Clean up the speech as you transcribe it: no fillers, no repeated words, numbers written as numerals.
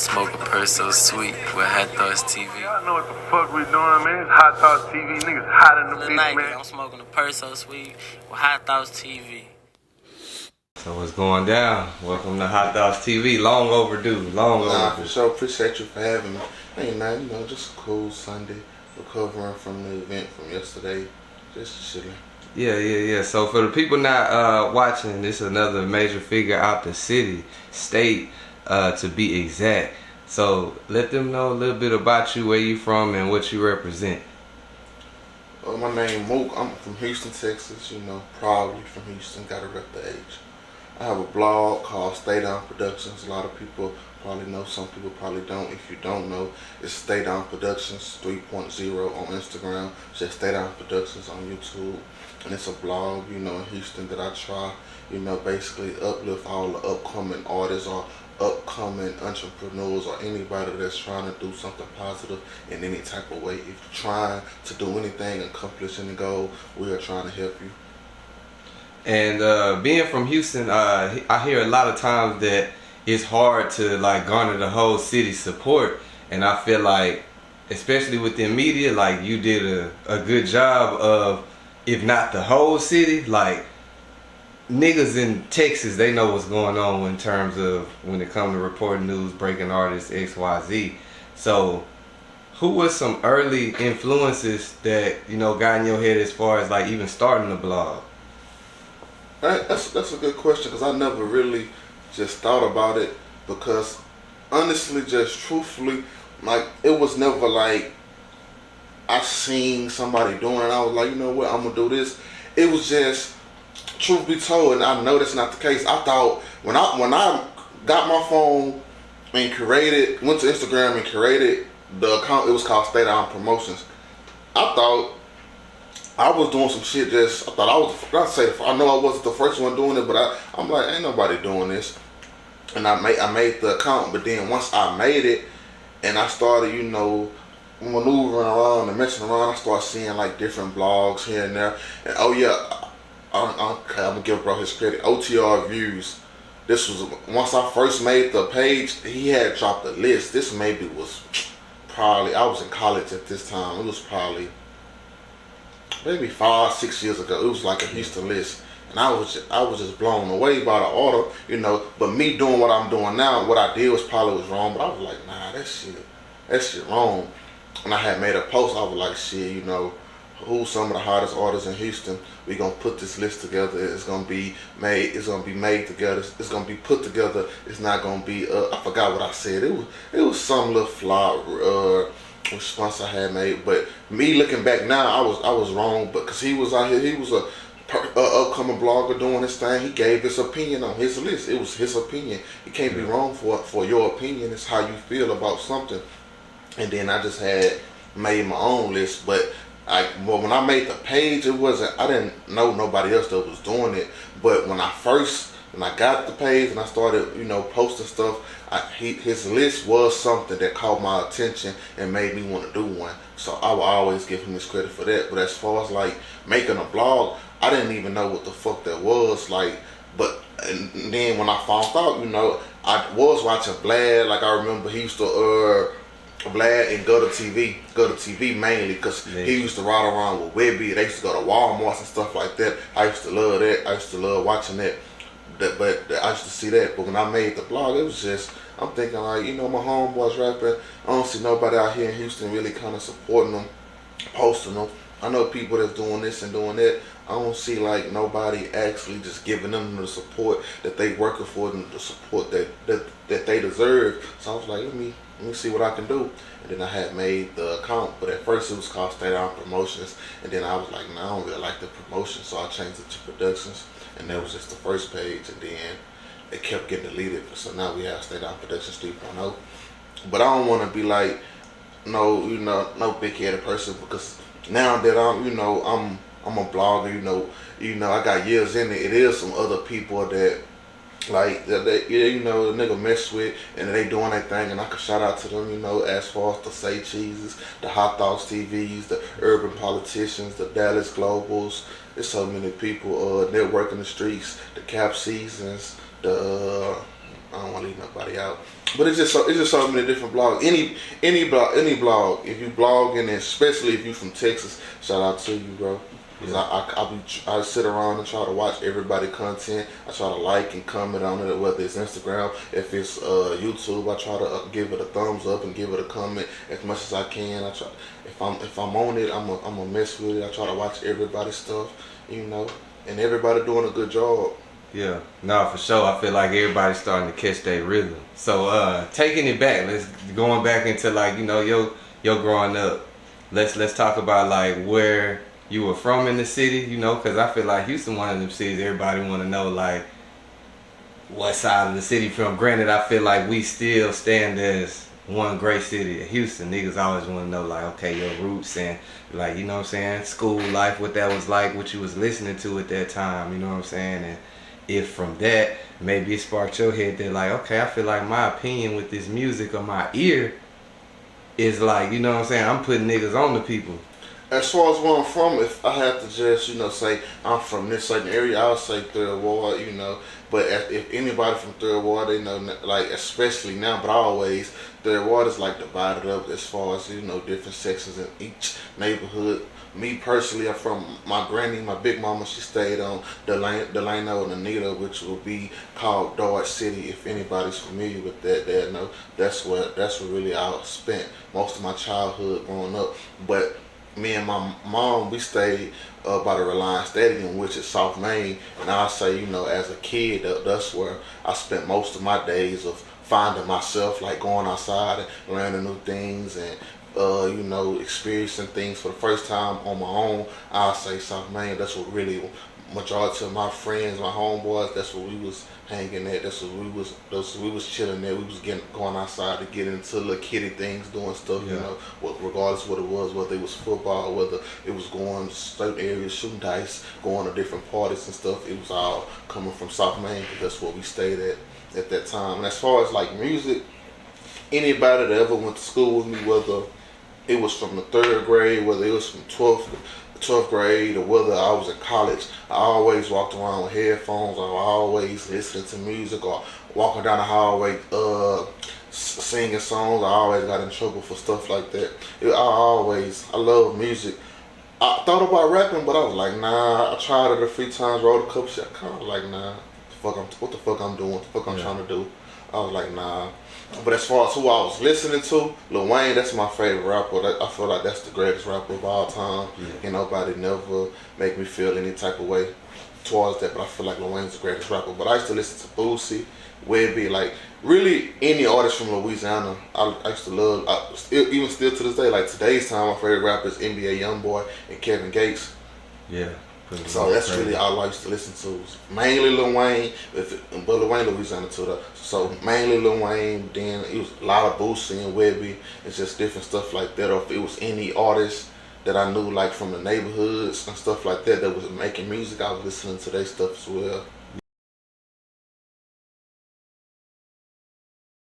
Smoke a purse so sweet with HighThoughtsTV. Y'all know what the fuck we doing, man. It's HighThoughtsTV. Niggas hot in the bitch, man. I'm smoking a purse so sweet with HighThoughtsTV. So what's going down? Welcome to HighThoughtsTV. Long overdue. For sure. Appreciate you for having me. Ain't nothing, just a cool Sunday. Recovering from the event from yesterday. Just chilling. Yeah. So for the people not watching, this is another major figure out the city, state, to be exact. So let them know a little bit about you, where you from, and what you represent. My name Mook. I'm from Houston, Texas. Proudly from Houston. Gotta rep the H. I have a blog called Staydown Productions. A lot of people probably know, some people probably don't. If you don't know, it's Staydown Productions 3.0 on Instagram. It's just Staydown Productions on YouTube. And it's a blog, in Houston that I try, basically uplift all the upcoming artists or upcoming entrepreneurs or anybody that's trying to do something positive in any type of way. If you're trying to do anything, accomplish any goal, we are trying to help you. And being from Houston, I hear a lot of times that it's hard to garner the whole city's support, and I feel like, especially within media, you did a good job of, if not the whole city, niggas in Texas, they know what's going on in terms of when it comes to reporting news, breaking artists, XYZ. So who was some early influences that got in your head as far as even starting the blog? That's a good question, because I never really just thought about it, because honestly, just truthfully, it was never I seen somebody doing it, I was like, you know what, I'm gonna do this. It was just, truth be told, and I know that's not the case, I thought when I got my phone and went to Instagram and created the account, it was called Staydown Promotions. I thought I was doing some shit. I know I wasn't the first one doing it, but I'm like, ain't nobody doing this. And I made the account, but then once I made it and I started, maneuvering around and messing around, I started seeing different blogs here and there. And oh yeah, I'm gonna give bro his credit. OTR views. This was once I first made the page. He had dropped a list. This maybe was probably, I was in college at this time. It was probably maybe 5-6 years ago. It was a Houston list, and I was just blown away by the order, But me doing what I'm doing now, what I did was wrong. But I was like, nah, that shit wrong. And I had made a post. I was like, shit, who's some of the hottest artists in Houston? We gonna put this list together. It's gonna be made. It's gonna be made together. It's gonna be put together. It's not gonna be. I forgot what I said. It was some little flaw response I had made. But me looking back now, I was wrong. But because he was out here, he was a upcoming blogger doing his thing. He gave his opinion on his list. It was his opinion. You can't be wrong for your opinion. It's how you feel about something. And then I just had made my own list, but when I made the page, I didn't know nobody else that was doing it. But when I got the page and I started, posting stuff, his list was something that caught my attention and made me want to do one. So I will always give him his credit for that. But as far as making a blog, I didn't even know what the fuck that was. And then when I found out, I was watching Vlad. I remember he used to Vlad and Gutter TV mainly, because he used to ride around with Webby. They used to go to Walmart and stuff like that. I used to love that. I used to love watching that. But I used to see that. But when I made the blog, it was just, I'm thinking my homeboys rapping. I don't see nobody out here in Houston really kind of supporting them, posting them. I know people that's doing this and doing that. I don't see nobody actually just giving them the support that they working for, and the support that they deserve. So I was like, let me see what I can do. And then I had made the account, but at first it was called Staydown Promotions, and then I was like, no, I don't really like the promotion, so I changed it to Productions, and that was just the first page, and then it kept getting deleted. So now we have Staydown Productions 3.0. But I don't want to be no big-headed person, because now that I'm a blogger, I got years in it. It is some other people that the nigga mess with, and they doing their thing, and I can shout out to them, as far as the Say Cheeses, the HighThoughtsTVs, the Urban Politicians, the Dallas Globals. There's so many people networking the streets, the Cap Seasons, the I don't want to leave nobody out. But it's just so many different blogs. Any blog. If you blog, and especially if you from Texas, shout out to you, bro. Cause I sit around and try to watch everybody content. I try to like and comment on it, whether it's Instagram, if it's YouTube. I try to give it a thumbs up and give it a comment as much as I can. I try if I'm on it, I'm a mess with it. I try to watch everybody's stuff, you know, and everybody doing a good job. Yeah, no, for sure. I feel like everybody's starting to catch their rhythm. So taking it back, going back into like, you know, your growing up. Let's talk about like where you were from in the city, you know, because I feel like Houston, one of them cities everybody want to know like what side of the city from. Granted, I feel like we still stand as one great city. Houston, niggas always want to know like, okay, your roots and like, you know what I'm saying, school life, what that was like, what you was listening to at that time, you know what I'm saying, and if from that maybe it sparked your head that like, okay, I feel like my opinion with this music or my ear is like, you know what I'm saying, I'm putting niggas on the people. As far as where I'm from, if I had to just, you know, say I'm from this certain area, I would say Third Ward, you know. But if anybody from Third Ward, they know, like, especially now, but always, Third Ward is like divided up as far as, you know, different sections in each neighborhood. Me personally, I'm from my granny, my big mama, she stayed on Delano and Anita, which will be called Dodge City. If anybody's familiar with that, they know that's where really I spent most of my childhood growing up. But me and my mom, we stayed by the Reliance Stadium, which is South Main, and I'll say, you know, as a kid, that's where I spent most of my days of finding myself, like going outside and learning new things and you know, experiencing things for the first time on my own. I'll say South Main. That's what really majority of my friends, my homeboys, that's where we was hanging at. That's where we was chilling there. We was going outside to get into little kiddie things, doing stuff, you know, regardless what it was, whether it was football, whether it was going to certain areas, shooting dice, going to different parties and stuff. It was all coming from South Main, because that's where we stayed at that time. And as far as like music, anybody that ever went to school with me, whether it was from the 3rd grade, whether it was from 12th grade, or whether I was in college, I always walked around with headphones. I always listening to music, or walking down the hallway singing songs. I always got in trouble for stuff like that. I love music. I thought about rapping, but I was like, nah. I tried it a few times, wrote a couple shit. I kind of like, nah. What the fuck I'm doing? What the fuck I'm trying to do? I was like, nah. But as far as who I was listening to, Lil Wayne, that's my favorite rapper. I feel like that's the greatest rapper of all time. Yeah. And nobody never make me feel any type of way towards that. But I feel like Lil Wayne's the greatest rapper. But I used to listen to Boosie, Webby, like really any artist from Louisiana. I used to love. Even still to this day, like today's time, my favorite rapper is NBA YoungBoy and Kevin Gates. Yeah. So that's really all I used to listen to. Mainly Lil Wayne, but Lil Wayne Louisiana too. So mainly Lil Wayne. Then it was a lot of Boosie and Webby. It's just different stuff like that. Or if it was any artist that I knew, like from the neighborhoods and stuff like that was making music, I was listening to their stuff as well.